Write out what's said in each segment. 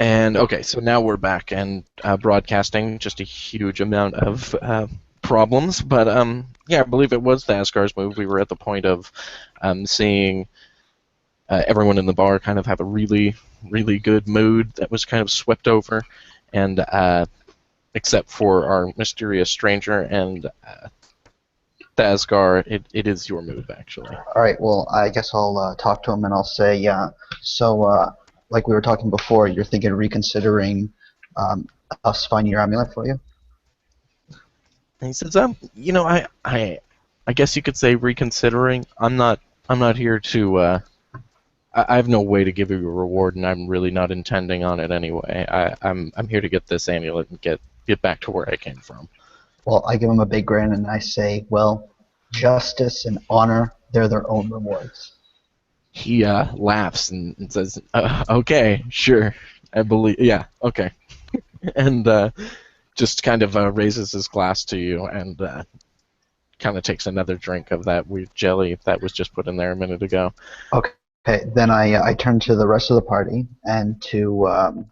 And okay, so now we're back and broadcasting just a huge amount of problems. But yeah, I believe it was the Asgar's move. We were at the point of seeing everyone in the bar kind of have a really, really good mood that was kind of swept over, and except for our mysterious stranger and Asgar, it is your move actually. All right, well, I guess I'll talk to him and I'll say, yeah, so like we were talking before, you're thinking of reconsidering um, us finding your amulet for you? And he says, I guess you could say reconsidering. I'm not here to. I have no way to give you a reward, and I'm really not intending on it anyway. I'm here to get this amulet and get back to where I came from. Well, I give him a big grin and I say, well, justice and honor, they're their own rewards. He laughs and says, "Okay, sure, I believe. Yeah, okay," and just kind of raises his glass to you and kind of takes another drink of that weird jelly that was just put in there a minute ago. Okay, then I turn to the rest of the party and to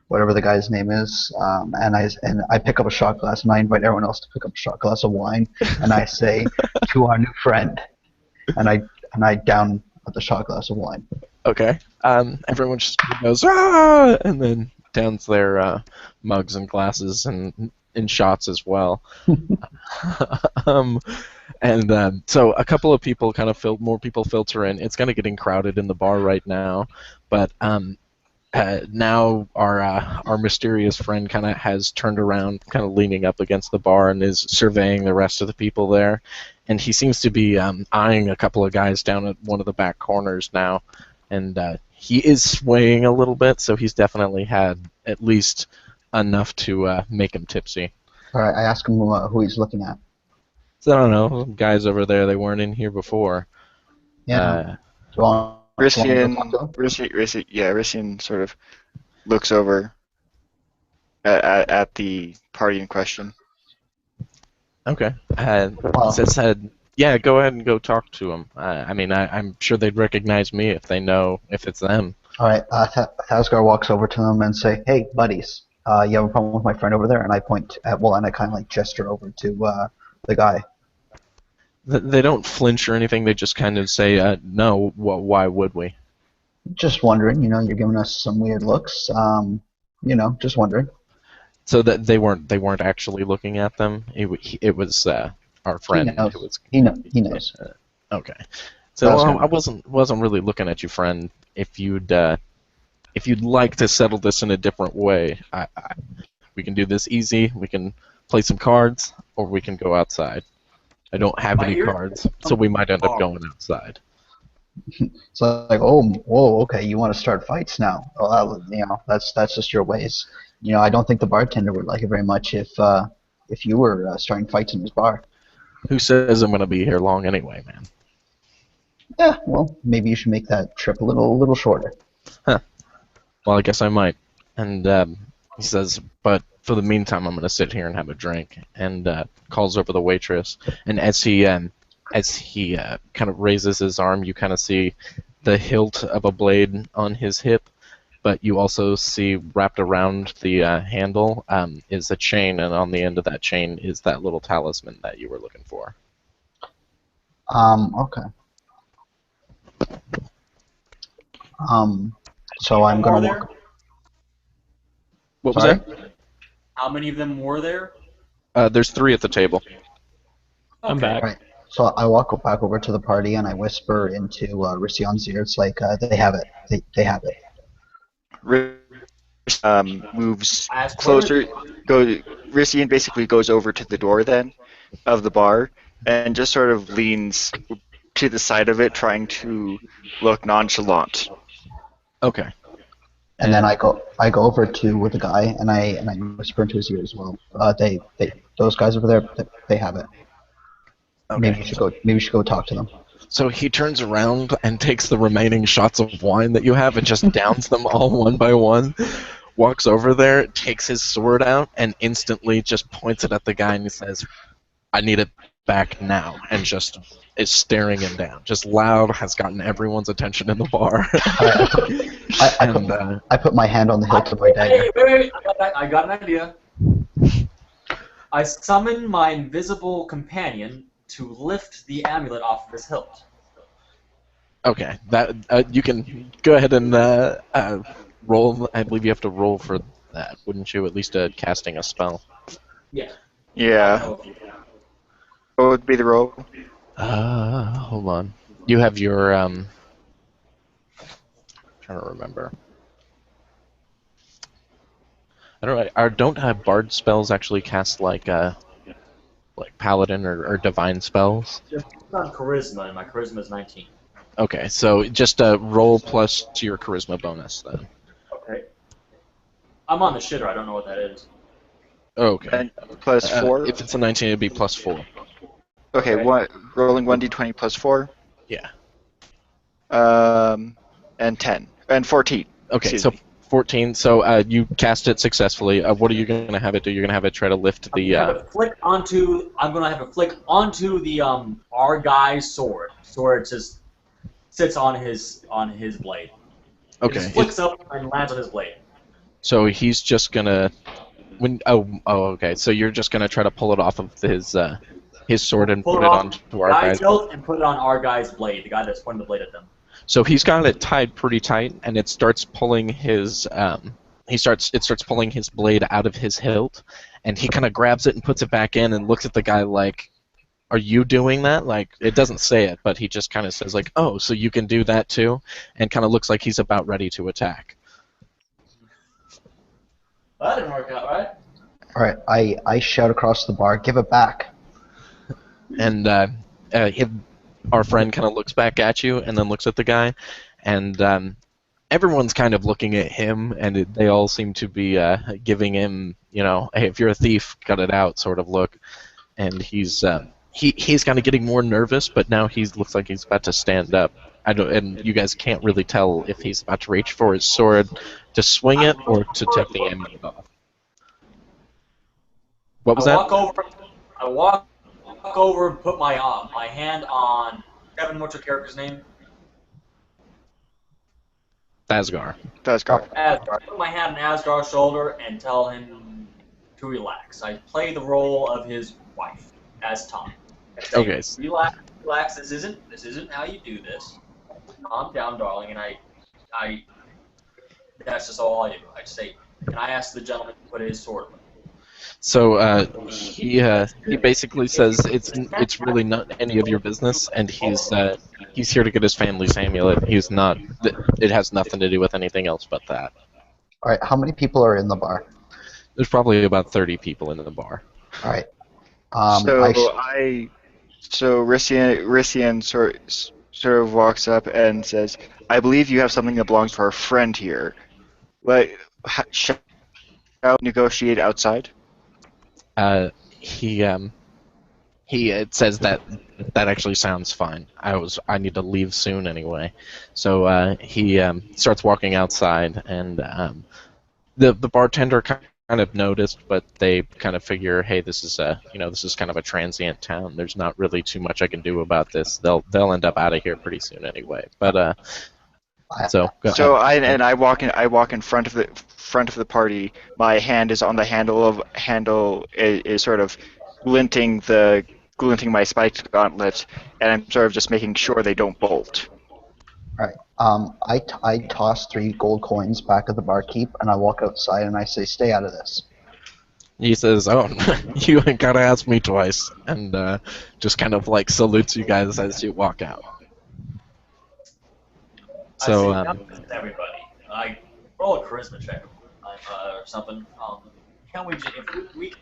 whatever the guy's name is, and I pick up a shot glass and I invite everyone else to pick up a shot glass of wine, and I say, to our new friend, and I down the shot glass of wine. Okay. Everyone just goes, ah! And then downs their mugs and glasses and in shots as well. So a couple of people kind of more people filter in. It's kind of getting crowded in the bar right now, but now our mysterious friend kind of has turned around, kind of leaning up against the bar and is surveying the rest of the people there. And he seems to be eyeing a couple of guys down at one of the back corners now. And he is swaying a little bit, so he's definitely had at least enough to make him tipsy. All right, I ask him who he's looking at. So I don't know, guys over there, they weren't in here before. Yeah. Do Rissian sort of looks over at the party in question. Okay. Says, yeah, go ahead and go talk to them. I mean, I'm sure they'd recognize me if they know if it's them. All right, Thasgar walks over to them and say, hey, buddies, you have a problem with my friend over there? And I point at, and I kind of like gesture over to the guy. They don't flinch or anything. They just kind of say, no, why would we? Just wondering, you're giving us some weird looks. Just wondering. So that they weren't actually looking at them. It was our friend. He knows. Okay. So I wasn't really looking at you, friend. If you'd like to settle this in a different way, we can do this easy. We can play some cards, or we can go outside. I don't have any cards, so we might end up going outside. So like, oh, whoa, okay, you want to start fights now? Well, that's just your ways. I don't think the bartender would like it very much if you were starting fights in his bar. Who says I'm going to be here long anyway, man? Yeah, well, maybe you should make that trip a little shorter. Huh. Well, I guess I might. And he says, but for the meantime, I'm going to sit here and have a drink. And calls over the waitress. And as he kind of raises his arm, you kind of see the hilt of a blade on his hip. But you also see wrapped around the handle is a chain, and on the end of that chain is that little talisman that you were looking for. Okay. So I'm gonna walk. What was that? How many of them were there? There's 3 at the table. Okay. I'm back. Right. So I walk back over to the party and I whisper into Rission's ear. It's like they have it. They have it. Moves closer. Rission basically goes over to the door then of the bar and just sort of leans to the side of it, trying to look nonchalant. Okay. And then I go over to the guy and I whisper into his ear as well. Those guys over there, they have it. Okay. Maybe we should go talk to them. So he turns around and takes the remaining shots of wine that you have and just downs them all one by one. Walks over there, takes his sword out, and instantly just points it at the guy and he says, I need it back now and just is staring him down. Just loud, has gotten everyone's attention in the bar. I put my hand on the hilt of my dagger. Wait. I got an idea. I summon my invisible companion to lift the amulet off of his hilt. Okay, that you can go ahead and roll. I believe you have to roll for that, wouldn't you? At least casting a spell. Yeah. Yeah. What would be the roll? Hold on. You have your trying to remember. I don't have bard spells actually cast like paladin or divine spells. Just on charisma, and my charisma is 19. Okay, so just roll plus to your charisma bonus then. Okay. I'm on the shitter. I don't know what that is. Okay. And plus 4? If it's a 19, it'd be plus 4. Okay, rolling 1d20 plus 4. Yeah. And 10. And 14. Okay, Excuse so me. 14. So you cast it successfully. What are you going to have it do? You're going to have it try to lift the. I'm gonna have it flick onto the our guy's sword. Sword just sits on his blade. It just flicks up and lands on his blade. So he's just gonna. Okay. So you're just gonna try to pull it off of his sword and put it onto our guy's hilt and put it on our guy's blade. The guy that's pointing the blade at them. So he's got it tied pretty tight, and it starts pulling his it starts pulling his blade out of his hilt, and he kind of grabs it and puts it back in and looks at the guy like, "Are you doing that?" Like, it doesn't say it, but he just kind of says like, "Oh, so you can do that too," and kind of looks like he's about ready to attack. Well, that didn't work out, right? All right, I shout across the bar, "Give it back!" And our friend kind of looks back at you and then looks at the guy, and everyone's kind of looking at him, and they all seem to be giving him, hey, if you're a thief, cut it out sort of look. And he's kind of getting more nervous, but now he looks like he's about to stand up. And you guys can't really tell if he's about to reach for his sword to swing it or to take the amulet off. What was that? I walk over and put my hand on Kevin. What's your character's name? Asgar. Asgar. Asgar. I put my hand on Asgar's shoulder and tell him to relax. I play the role of his wife as Tom. Okay. Relax. This isn't how you do this. Calm down, darling. And I that's just all I do. I just say, and I ask the gentleman to put his sword away. So he basically says it's really not any of your business, and he's here to get his family's amulet. He's not. It has nothing to do with anything else but that. All right, how many people are in the bar? There's probably about 30 people in the bar. All right. So Rissian sort of walks up and says, "I believe you have something that belongs to our friend here. Shall we negotiate outside?" It says that actually sounds fine. I need to leave soon anyway, so he starts walking outside, and the bartender kind of noticed, but they kind of figure, hey, this is kind of a transient town. There's not really too much I can do about this. They'll end up out of here pretty soon anyway. But I walk in front of the party. My hand is on the handle is sort of glinting my spiked gauntlet, and I'm sort of just making sure they don't bolt. All right. I toss 3 gold coins back at the barkeep, and I walk outside and I say, "Stay out of this." He says, "Oh, you ain't gotta ask me twice," and just kind of like salutes you guys as you walk out. So, everybody, I roll a charisma check or something. Can we, if we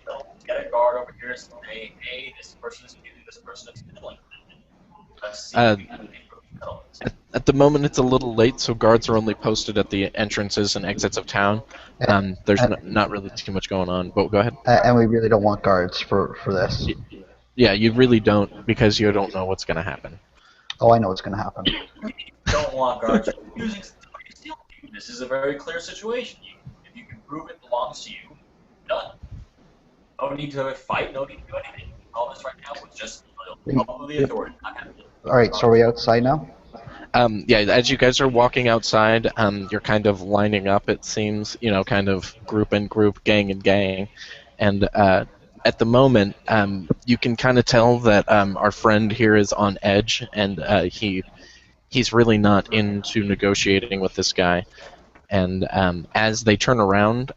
get a guard over here and say, hey, this person is stealing, this person is stealing? Let's see. At the moment, it's a little late, so guards are only posted at the entrances and exits of town. There's not really too much going on, but go ahead. And we really don't want guards for this. Yeah, you really don't, because you don't know what's going to happen. Oh, I know what's going to happen. You don't want guards using stealing. This is a very clear situation. If you can prove it belongs to you, done. No need to fight, no need to do anything. All this right now was just Follow the authority. All right, so are we outside now? Yeah, as you guys are walking outside, you're kind of lining up, it seems, kind of group and group, gang and gang. And at the moment, you can kind of tell that our friend here is on edge, and he's really not into negotiating with this guy. And as they turn around,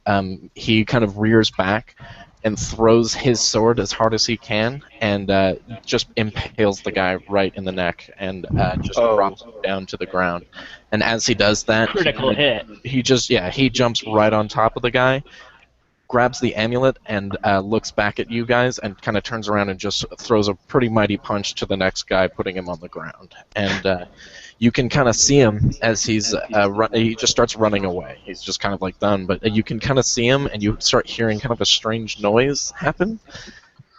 he kind of rears back and throws his sword as hard as he can, and just impales the guy right in the neck, and just Oh. drops him down to the ground. And as he does that, Critical hit. he jumps right on top of the guy, grabs the amulet, and looks back at you guys, and kind of turns around and just throws a pretty mighty punch to the next guy, putting him on the ground. And you can kind of see him as he just starts running away. He's just kind of like done, but you can kind of see him, and you start hearing kind of a strange noise happen.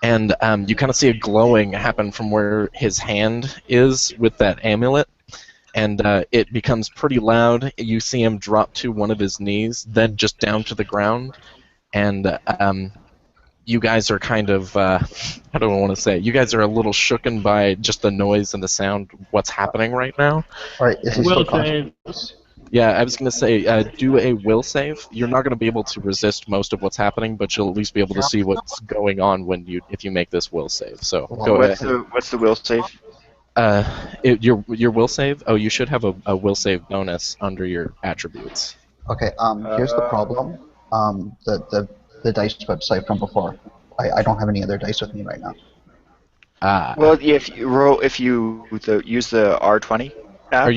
And you kind of see a glowing happen from where his hand is with that amulet. And it becomes pretty loud. You see him drop to one of his knees, then just down to the ground. And you guys are kind of, how do I want to say? You guys are a little shooken by just the noise and the sound, what's happening right now. All right, is he still Will conscious? save. Yeah, I was going to say, do a will save. You're not going to be able to resist most of what's happening, but you'll at least be able to see what's going on if you make this will save. So go ahead. What's the will save? Your will save? Oh, you should have a will save bonus under your attributes. Okay, here's the problem. The dice website from before. I don't have any other dice with me right now. Well, if you use the R20 app.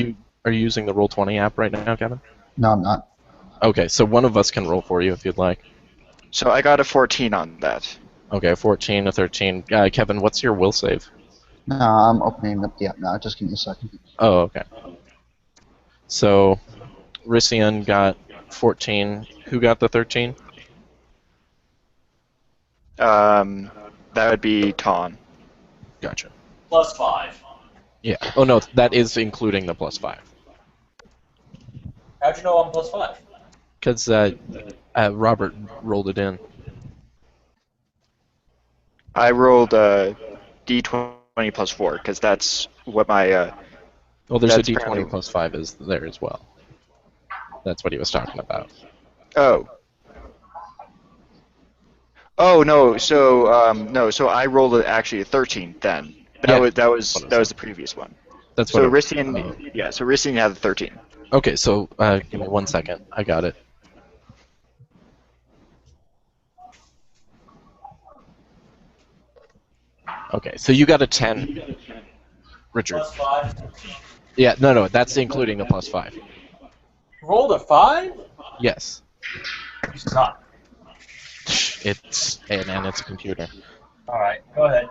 Are you using the Roll20 app right now, Kevin? No, I'm not. Okay, so one of us can roll for you if you'd like. So I got a 14 on that. Okay, a 14, a 13. Kevin, what's your will save? No, I'm opening up the app now. Just give me a second. Oh, okay. So, Rissian got 14. Who got the 13? That would be Ton. Gotcha. +5. Yeah. Oh, no, that is including the +5. How'd you know I'm +5? Because Robert rolled it in. I rolled D20 +4 because that's what my. Well, there's a That's D20 apparently- +5 is there as well. That's what he was talking about. Oh. Oh no! So I rolled actually a 13 then. That was the previous one. That's So what. Rissian had the 13. Okay, so give me 1 second. I got it. Okay, so you got a 10, Richard. +5. Yeah, no, that's including the +5. Rolled a 5? Yes. You suck. It's a computer. Alright, go ahead.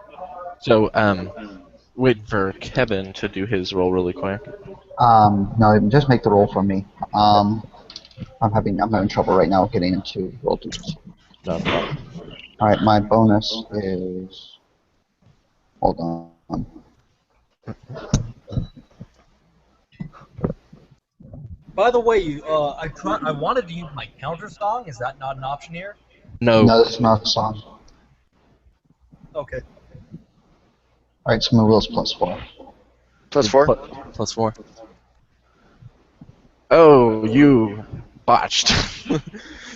So wait for Kevin to do his roll really quick. No, just make the roll for me. I'm having trouble right now getting into roll duties. No problem. All right, my bonus is. Hold on. By the way, I wanted to use my counter song. Is that not an option here? No. No, this is not a song. Okay. All right, so my will's +4. +4. +4. Oh, you botched.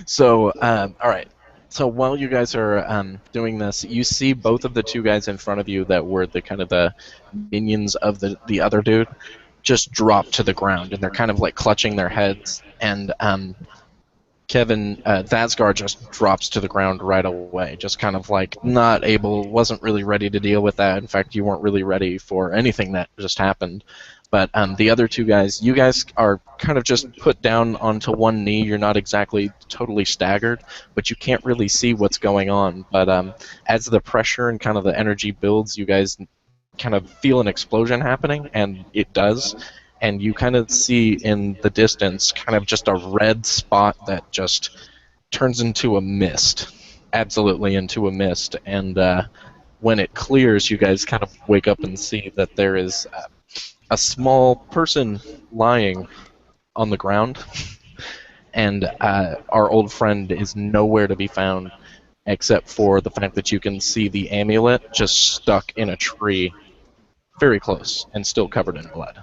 So, all right. So while you guys are doing this, you see both of the two guys in front of you that were the kind of the minions of the other dude just drop to the ground, and they're kind of like clutching their heads. And Kevin, Thasgar just drops to the ground right away, just kind of like wasn't really ready to deal with that. In fact, you weren't really ready for anything that just happened. But the other two guys, you guys are kind of just put down onto one knee. You're not exactly totally staggered, but you can't really see what's going on. But as the pressure and kind of the energy builds, you guys kind of feel an explosion happening, and it does. And you kind of see in the distance kind of just a red spot that just turns into a mist, absolutely into a mist. And when it clears, you guys kind of wake up and see that there is a small person lying on the ground, and our old friend is nowhere to be found. except for the fact that you can see the amulet just stuck in a tree, very close, and still covered in blood.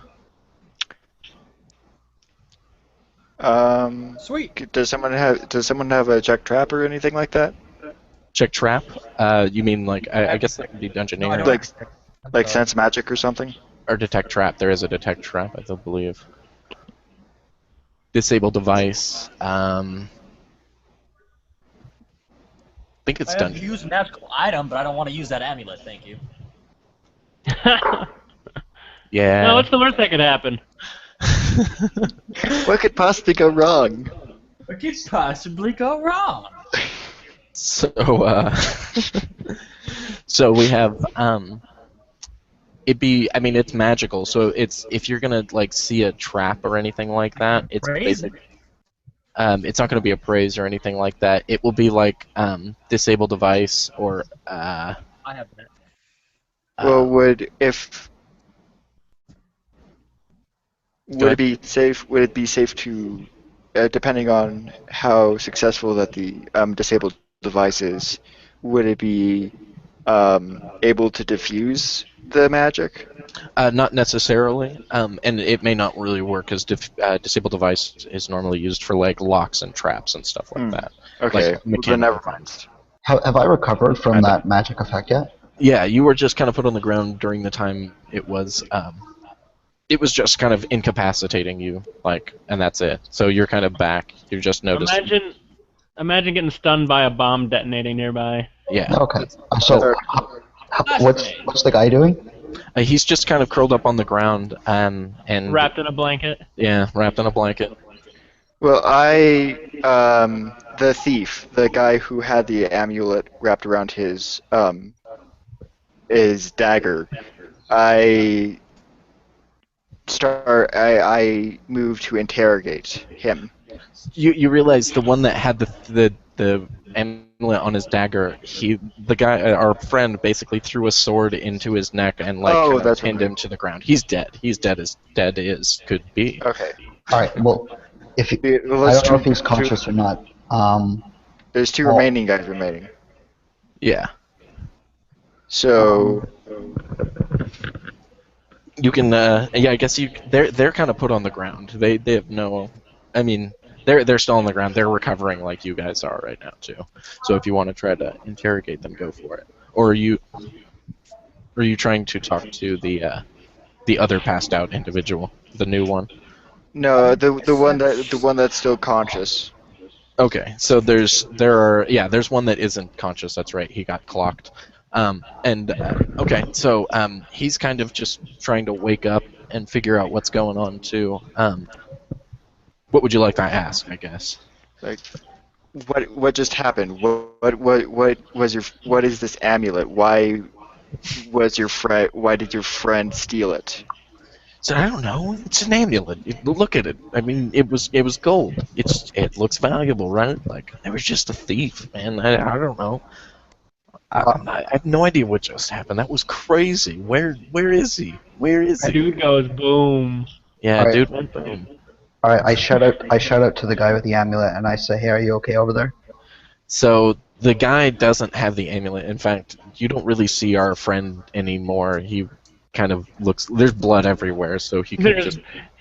Sweet. Does someone have a check trap or anything like that? Check trap? You mean like I guess that could be No, I dungeoneering don't. Like sense magic or something? or detect trap. There is a detect trap, I do believe. Disable device. I think it's I have to dungeon. use a magical item, but I don't want to use that amulet. Thank you. Yeah. Well, what's the worst that could happen? What could possibly go wrong? What could possibly go wrong? So, so we have I mean, it's magical. So it's if you're gonna like see a trap or anything like that, it's Praise? basic. It's not gonna be a praise or anything like that. It will be like disable device or I have that. Well, Go would it ahead. be safe? Would it be safe to, depending on how successful that the disabled device is, would it be able to diffuse the magic? Not necessarily, and it may not really work because disable device is normally used for like locks and traps and stuff like that. Okay, Like well, then mechanical never mind. Have I recovered from that magic effect yet? Yeah, you were just kind of put on the ground during the time it was just kind of incapacitating you, like, and that's it. So you're kind of back. You're just noticing. Imagine getting stunned by a bomb detonating nearby. Yeah. Okay. So, Sorry. what's the guy doing? He's just kind of curled up on the ground and Wrapped in a blanket. yeah, wrapped in a blanket. Well, the thief, the guy who had the amulet wrapped around his dagger, I move to interrogate him. You realize the one that had the amulet on his dagger, the guy, our friend, basically threw a sword into his neck and like Oh, kind of that's pinned right. him to the ground. He's dead. He's dead as dead as could be. Okay. All right. Well, if he, Well, I let's don't know if he's two- conscious or not. There's two Well- remaining guys remaining. Yeah. So You can, yeah, I guess they're kind of put on the ground. They have no, I mean, they're still on the ground. They're recovering like you guys are right now too. So if you want to try to interrogate them, go for it. Or are you trying to talk to the other passed out individual, the new one? no, the one that's still conscious. Okay, so there's one that isn't conscious. That's right. He got clocked. Okay, so he's kind of just trying to wake up and figure out what's going on too. What would you like to ask? I guess. Like, what just happened? What is this amulet? Why did your friend steal it? So I don't know. It's an amulet. Look at it. I mean, it was gold. It looks valuable, right? Like there was just a thief, man. I don't know. I have no idea what just happened. That was crazy. Where is he? Where is he? Dude goes boom. Yeah, Alright. dude went boom. All right. I shout out to the guy with the amulet, and I say, "Hey, are you okay over there?" So the guy doesn't have the amulet. In fact, you don't really see our friend anymore. He kind of looks. There's blood everywhere, so he could just.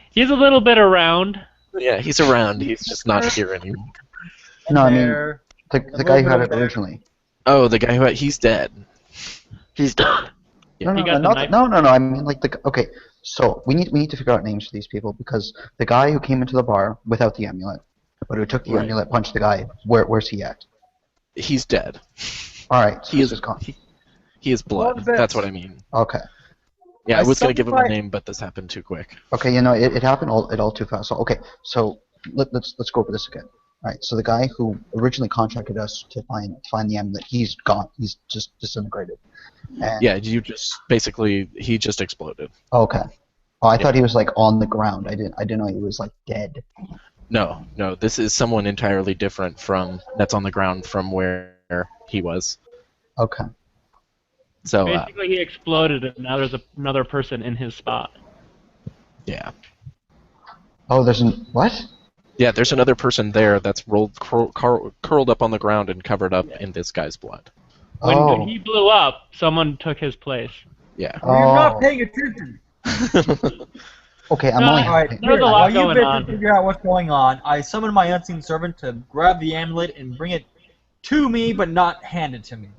He's a little bit around. Yeah, he's around. He's just not here anymore. No, I mean There. the guy who had it originally. Oh, the guy he's dead. He's dead. Yeah. No, He got the knife. no. I mean, like okay. So we need to figure out names for these people because the guy who came into the bar without the amulet, but who took the Right. amulet, punched the guy. Where's he at? He's dead. All right. So He this is is gone. He is blood. Well, That's what I mean. Okay. Yeah, I was gonna give him a somebody- name, but this happened too quick. Okay. You know, it happened all too fast. So okay. So let's go over this again. All right. So the guy who originally contracted us to find the amulet, he's gone. He's just disintegrated. And, Yeah, he just exploded. Okay. Oh, I thought he was like on the ground. I didn't know he was like dead. No, this is someone entirely different from that's on the ground from where he was. Okay. So Basically, he exploded, and now there's another person in his spot. yeah. Oh, there's what? Yeah, there's another person there that's curled up on the ground and covered up in this guy's blood. When Oh. he blew up, someone took his place. Yeah. We're not Oh. paying attention. Okay, I'm No, only. All right, There's a while lot you going bitches on. figure out what's going on, I summon my unseen servant to grab the amulet and bring it to me, but not hand it to me.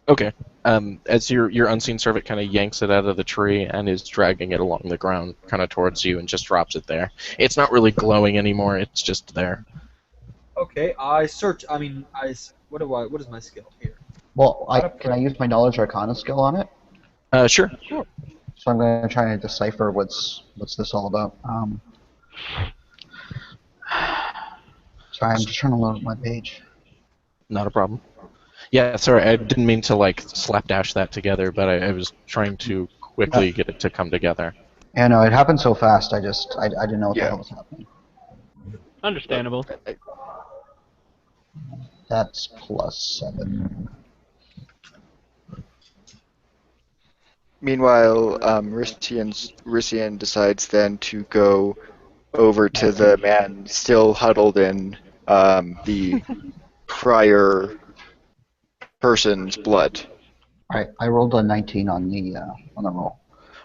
Okay. As your unseen servant kind of yanks it out of the tree and is dragging it along the ground, kind of towards you, and just drops it there. It's not really glowing anymore. It's just there. Okay, I search. I mean, what is my skill here? Well, can I use my knowledge arcana skill on it? Sure. So I'm going to try and decipher what's this all about. Sorry, I'm just trying to load up my page. Not a problem. Yeah, sorry, I didn't mean to like slapdash that together, but I was trying to quickly get it to come together. Yeah, no, it happened so fast. I didn't know what the hell was happening. Understandable. That's +7. Meanwhile, Rissian decides then to go over to the man still huddled in the prior person's blood. All right, I rolled a 19 on the roll.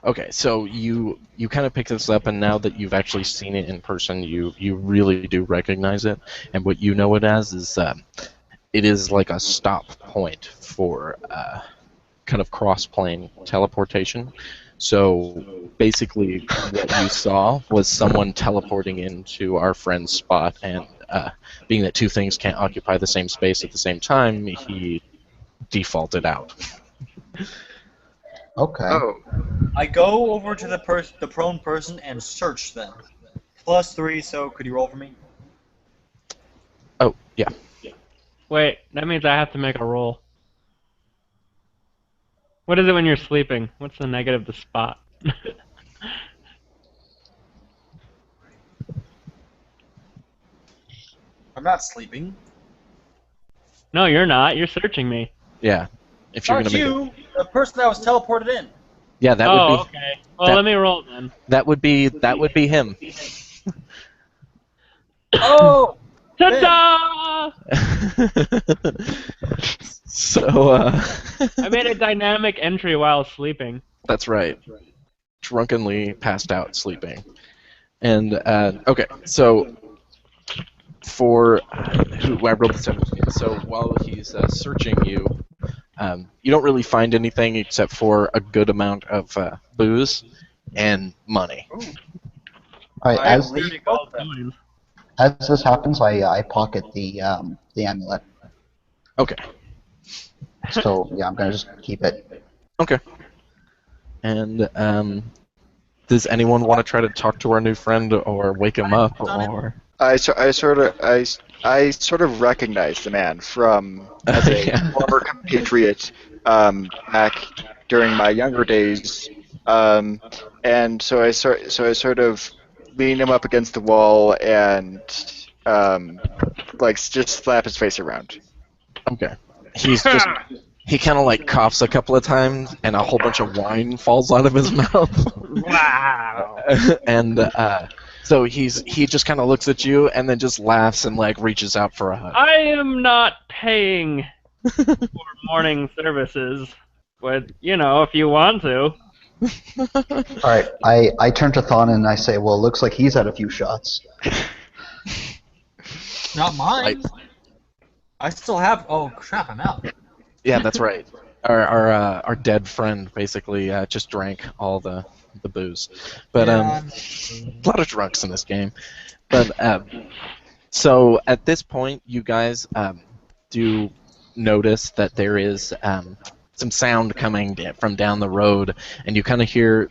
Okay, so you kind of pick this up, and now that you've actually seen it in person, you really do recognize it. And what you know it as is it is like a stop point for kind of cross-plane teleportation. So basically, what you saw was someone teleporting into our friend's spot, and being that two things can't occupy the same space at the same time, he defaulted out. Okay. Oh, I go over to the prone person and search them. +3, so could you roll for me? Oh, yeah. Wait, that means I have to make a roll. What is it when you're sleeping? What's the negative to spot? I'm not sleeping. No, you're not. You're searching me. Yeah. If you're Not gonna make you, the person that was teleported in. Yeah, that would be Okay. Well, that- let me roll then. that would be him. Oh! Ta-da! So I made a dynamic entry while sleeping. that's right. Drunkenly passed out sleeping. And okay, so for who I rolled the 17. So while he's searching you, you don't really find anything except for a good amount of booze and money. All right, I as leave Gold both of them. coins. this happens, I pocket the amulet. Okay. So yeah, I'm gonna just keep it. Okay. And does anyone want to try to talk to our new friend or wake him up or? I sort of recognize the man from as a Yeah. former compatriot back during my younger days, and so I sort of lean him up against the wall and like just slap his face around. Okay. He kind of like coughs a couple of times, and a whole bunch of wine falls out of his mouth. Wow. And so he just kind of looks at you and then just laughs and like reaches out for a hug. I am not paying for morning services, but if you want to. All right, I turn to Thon and I say, well, it looks like he's had a few shots. Not mine. I still have. Oh crap! I'm out. Yeah, that's right. Our dead friend basically just drank all the booze, but Yeah, a lot of drunks in this game. But so at this point, you guys do notice that there is some sound coming from down the road, and you kind of hear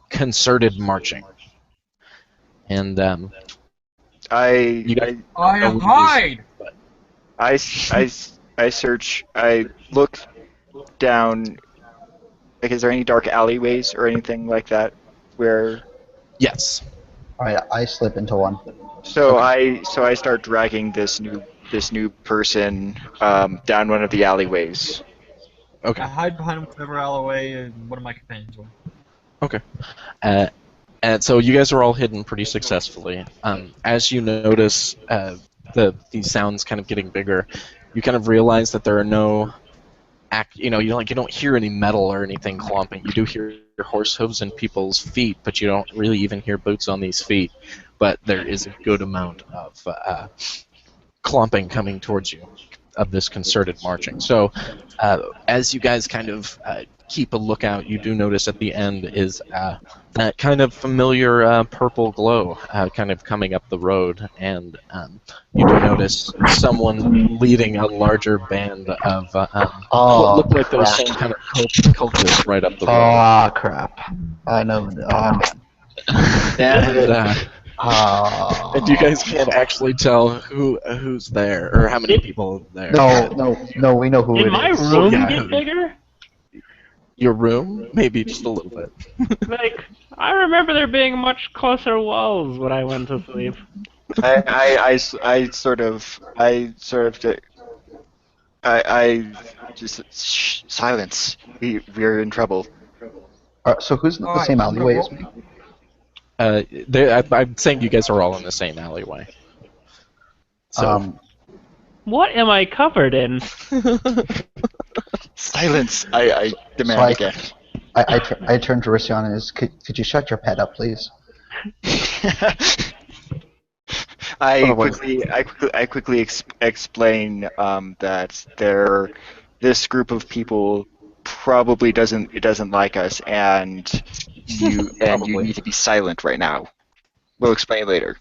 concerted marching. And you guys I know what it is, hide. but- I search. I look down. Like, is there any dark alleyways or anything like that where? Yes. All right, I slip into one. So I start dragging this new person down one of the alleyways. Okay. I hide behind whatever alleyway one of my companions will. Okay. And so you guys are all hidden pretty successfully. As you notice these sounds kind of getting bigger, you kind of realize that there are no you don't hear any metal or anything clomping. You do hear horse hooves and people's feet, but you don't really even hear boots on these feet. But there is a good amount of clomping coming towards you of this concerted marching. So as you guys kind of keep a lookout, you do notice at the end is that kind of familiar purple glow kind of coming up the road, and you do notice someone leading a larger band of what Oh look like those crap! same kind of cultists right up the road. Oh crap! I know. Oh man. Damn it! And you guys can't actually tell who's there or how many people are there. No. We know who Did it my is. room yeah. get bigger? Your room? Maybe just a little bit. Like, I remember there being much closer walls when I went to sleep. I sort of just silence. We're in trouble. So who's in the Alright, same I'm gonna alleyway roll- as me? I'm saying you guys are all in the same alleyway. So. What am I covered in? Silence! I demand So again. I turn to Rission and is, could you shut your pet up, please? I quickly explain that this group of people probably doesn't like us, and you Probably. need to be silent right now. We'll explain later.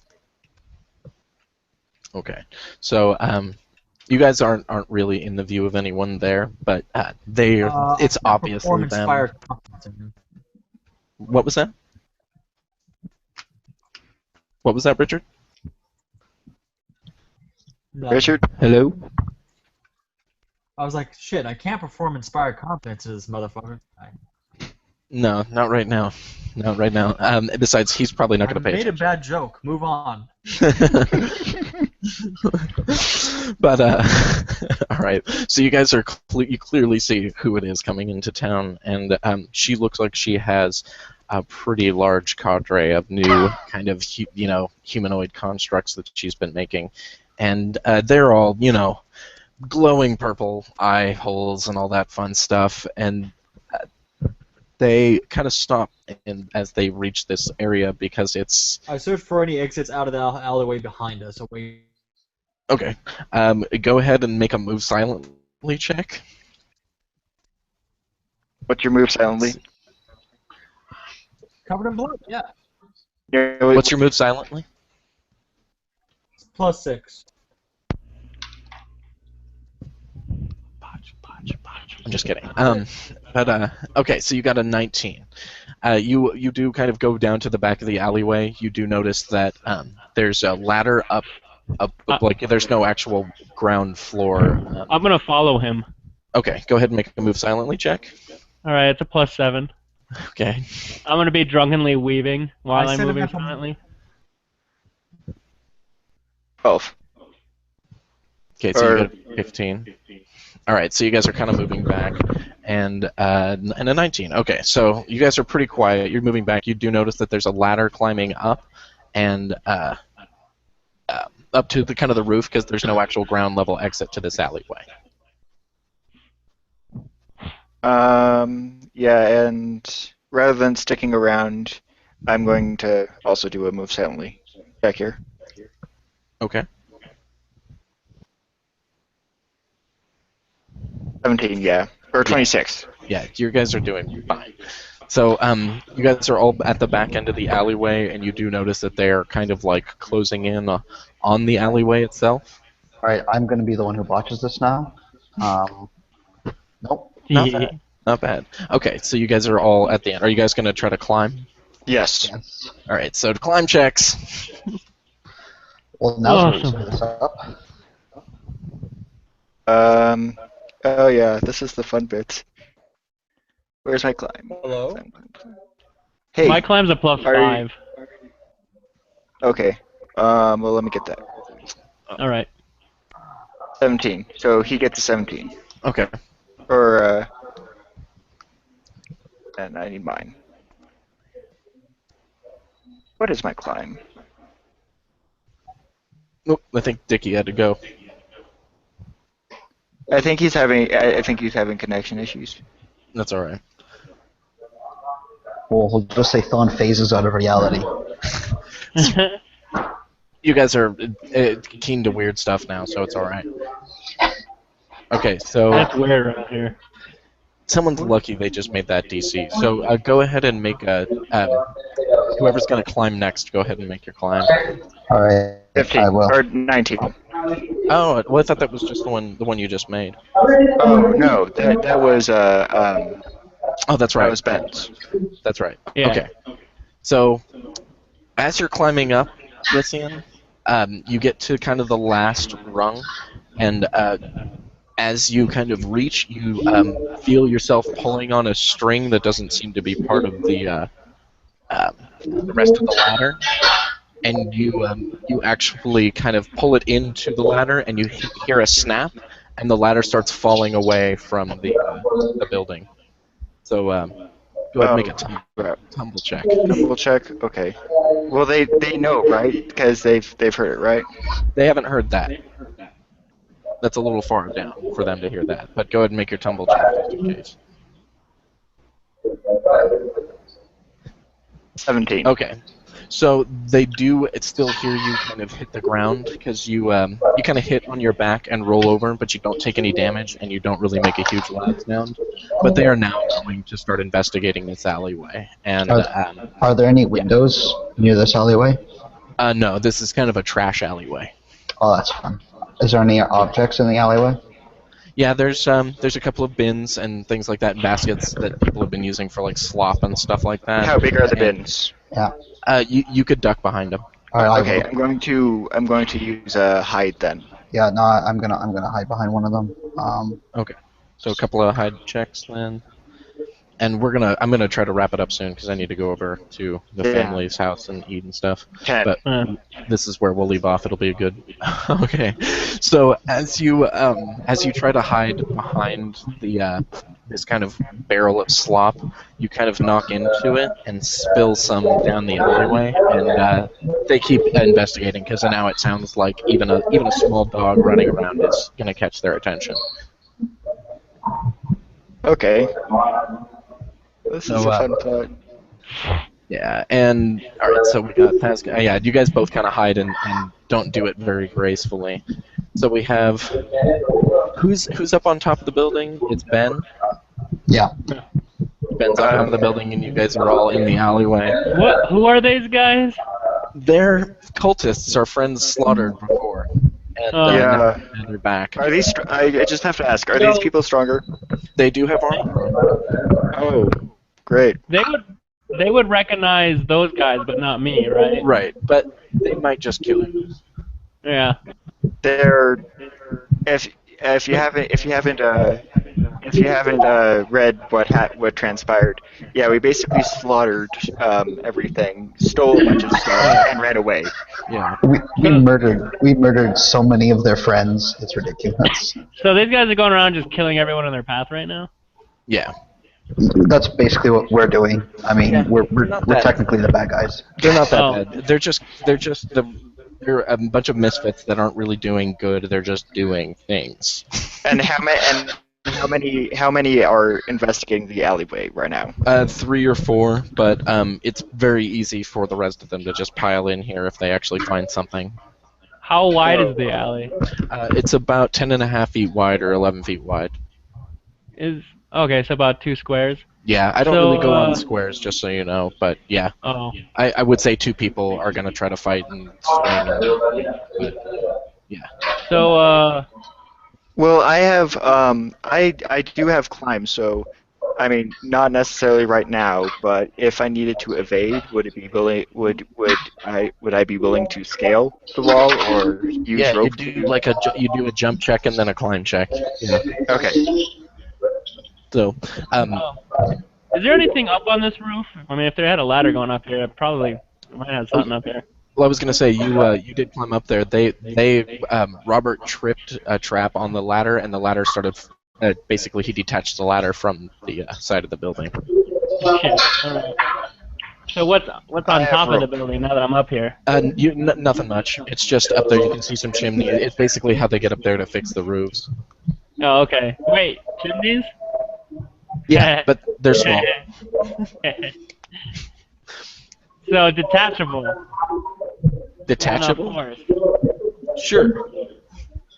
Okay. So you guys aren't really in the view of anyone there, but it's obviously them. Perform-inspired confidence. What was that? What was that, Richard? No. Richard? Hello? I was like, shit, I can't perform inspired confidence to this motherfucker. No, not right now. Not right now. Besides, he's probably not I going to pay made a attention. bad joke. Move on. But all right. So you guys are you clearly see who it is coming into town, and she looks like she has a pretty large cadre of new kind of humanoid constructs that she's been making, and they're all glowing purple eye holes and all that fun stuff, and they kind of stop as they reach this area because it's I searched for any exits out of the alleyway behind us. Away. okay. Go ahead and make a move silently check. What's your move silently? Covered in blood? Yeah. What's your move silently? +6. I'm just kidding. But okay, so you got a 19. You do kind of go down to the back of the alleyway. You do notice that there's a ladder up, like there's no actual ground floor. I'm gonna follow him. Okay, go ahead and make a move silently check. Alright, it's a +7. Okay. I'm gonna be drunkenly weaving while I I'm said moving enough. silently. 12. Okay, so you got a 15. All right, so you guys are kind of moving back, and a 19. Okay, so you guys are pretty quiet. You're moving back. You do notice that there's a ladder climbing up, and up to the kind of the roof because there's no actual ground level exit to this alleyway. Yeah, and rather than sticking around, I'm going to also do a move silently. Back here. Okay. 17, yeah. Or 26. Yeah, you guys are doing fine. So you guys are all at the back end of the alleyway, and you do notice that they're kind of like closing in on the alleyway itself. Alright, I'm going to be the one who botches this now. Nope. Not bad. Not bad. Okay, so you guys are all at the end. Are you guys going to try to climb? Yes. Yes. All right, so to climb checks. Well, now's Awesome. where we screw this up. Oh yeah, this is the fun bit. Where's my climb? Hello? Hey. My climb's a +5. Okay. Well, let me get that. Alright. 17. So he gets a 17. Okay. Or, and I need mine. What is my climb? Oh, I think Dickie had to go. I think he's having connection issues. That's all right. Well, we'll just say Thon phases out of reality. You guys are keen to weird stuff now, so it's all right. Okay, so That's weird around here. someone's lucky they just made that DC. So go ahead and make a. Whoever's gonna climb next, go ahead and make your climb. All right, 15 I will. or 19. Oh, well, I thought that was just the one you just made. Oh no, that was Oh, that's right. that was Ben's. That's right. Yeah. Okay. So, as you're climbing up, Lycian, you get to kind of the last rung, and as you kind of reach, you feel yourself pulling on a string that doesn't seem to be part of the rest of the ladder, and you actually kind of pull it into the ladder, and you hear a snap, and the ladder starts falling away from the building. So go ahead and make a tumble check. Tumble check. Okay. Well, they know, right? Because they've heard it, right? They haven't heard that. That's a little far down for them to hear that. But go ahead and make your tumble check just in case. 17. Okay. So they do still hear you kind of hit the ground because you kind of hit on your back and roll over, but you don't take any damage and you don't really make a huge loud sound. But they are now going to start investigating this alleyway. And Are there any windows near this alleyway? no, this is kind of a trash alleyway. Oh, that's fun. Is there any objects in the alleyway? Yeah, there's a couple of bins and things like that, baskets that people have been using for like slop and stuff like that. How big are the bins? Yeah. You could duck behind them. All right. Okay, I'm going to use a hide then. Yeah. No, I'm gonna hide behind one of them. Okay. So a couple of hide checks then. And I'm gonna try to wrap it up soon because I need to go over to the family's house and eat and stuff. 10. But this is where we'll leave off. It'll be a good. Okay. So as you try to hide behind the this kind of barrel of slop, you kind of knock into it and spill some down the alleyway, and they keep investigating because now it sounds like even a small dog running around is gonna catch their attention. Okay. This is a fun part. Yeah, and alright, so we got Tazga. Yeah, you guys both kind of hide and don't do it very gracefully. So we have who's up on top of the building? It's Ben. yeah. Ben's on top of the building, and you guys are all in the alleyway. What? Who are these guys? They're cultists. Our friends slaughtered before, and Yeah. now they're back. Are these? I just have to ask. Are these people stronger? They do have armor. Oh, great. They would recognize those guys, but not me, right? Right, but they might just kill you. Yeah. They're if you haven't read what transpired, yeah, we basically slaughtered everything, stole a bunch of stuff, and ran away. Yeah. We murdered so many of their friends. It's ridiculous. So these guys are going around just killing everyone in their path right now? Yeah. That's basically what we're doing. I mean, Yeah, we're not bad. technically the bad guys. They're not that Oh. bad. They're a bunch of misfits that aren't really doing good. They're just doing things. And how many are investigating the alleyway right now? 3 or 4, but it's very easy for the rest of them to just pile in here if they actually find something. How wide is the alley? It's about 10.5 feet wide or 11 feet wide. Okay, so about 2 squares. Yeah, I don't So, really go on squares, just so you know, but yeah. Oh. I would say 2 people are going to try to fight and swing. But, yeah. So, Well, I have I do have climb, so I mean not necessarily right now, but if I needed to evade, would I be willing to scale the wall or use Yeah, rope? you do a jump check and then a climb check. Yeah. Okay. So, is there anything up on this roof? I mean, if there had a ladder going up here, I might have something up here. well, I was gonna say you did climb up there. Robert tripped a trap on the ladder, and the ladder started. Basically, he detached the ladder from the side of the building. Shit. Alright. So what's on top of the building now that I'm up here? Nothing much. It's just up there. You can see some chimney. It's basically how they get up there to fix the roofs. Oh, okay. Wait, chimneys? Yeah, but they're small. So detachable. Detachable? No, of course. Sure.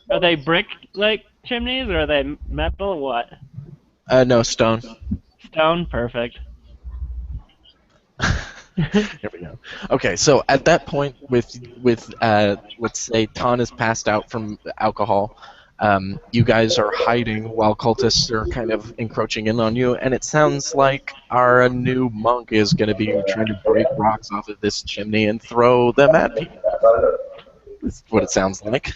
Are they brick like chimneys or are they metal or what? No, stone. Stone? Perfect. Here we go. Okay, so at that point, with let's say Ton is passed out from alcohol, you guys are hiding while cultists are kind of encroaching in on you, and it sounds like our new monk is going to be trying to break rocks off of this chimney and throw them at people. That's what it sounds like.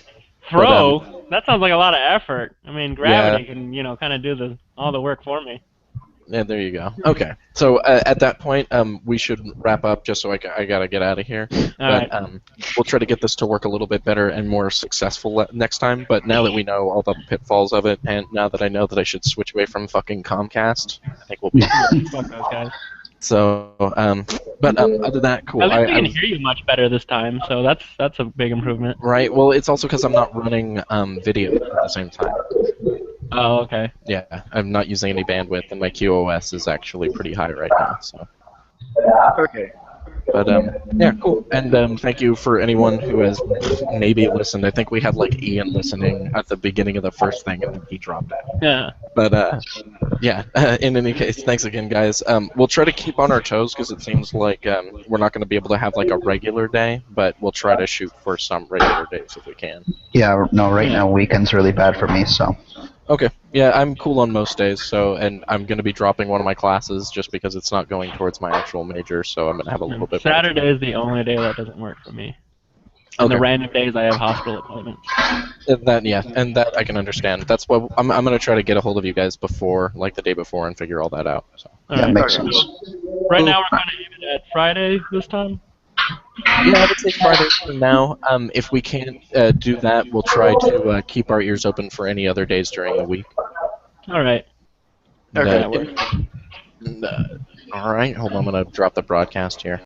Throw? But, that sounds like a lot of effort. I mean, gravity can, kind of do all the work for me. Yeah, there you go. Okay, so at that point, we should wrap up just so I gotta get out of here. But we'll try to get this to work a little bit better and more successful next time. But now that we know all the pitfalls of it, and now that I know that I should switch away from fucking Comcast, I think we'll be. Fuck those guys. So, but other than that, cool. At least I can hear you much better this time, so that's a big improvement. Right. Well, it's also because I'm not running video at the same time. Oh, okay. Yeah, I'm not using any bandwidth, and my QoS is actually pretty high right now. So. Okay. But yeah, cool. And thank you for anyone who has maybe listened. I think we had like Ian listening at the beginning of the first thing, and then he dropped out. Yeah. But yeah. In any case, thanks again, guys. We'll try to keep on our toes because it seems like we're not going to be able to have like a regular day, but we'll try to shoot for some regular days if we can. Yeah, no, right now weekend's really bad for me, so. Okay. Yeah, I'm cool on most days, and I'm going to be dropping one of my classes just because it's not going towards my actual major, so I'm going to have a little bit. Saturday is the only day that doesn't work for me. And the random days I have hospital appointments. That I can understand. That's what I'm going to try to get a hold of you guys before, like the day before, and figure all that out. So. Yeah, makes sense. Right now we're kind of aiming at Friday this time. Yeah, I would say Friday for now. If we can't do that, we'll try to keep our ears open for any other days during the week. All right. Okay. That works. All right, hold on. I'm going to drop the broadcast here.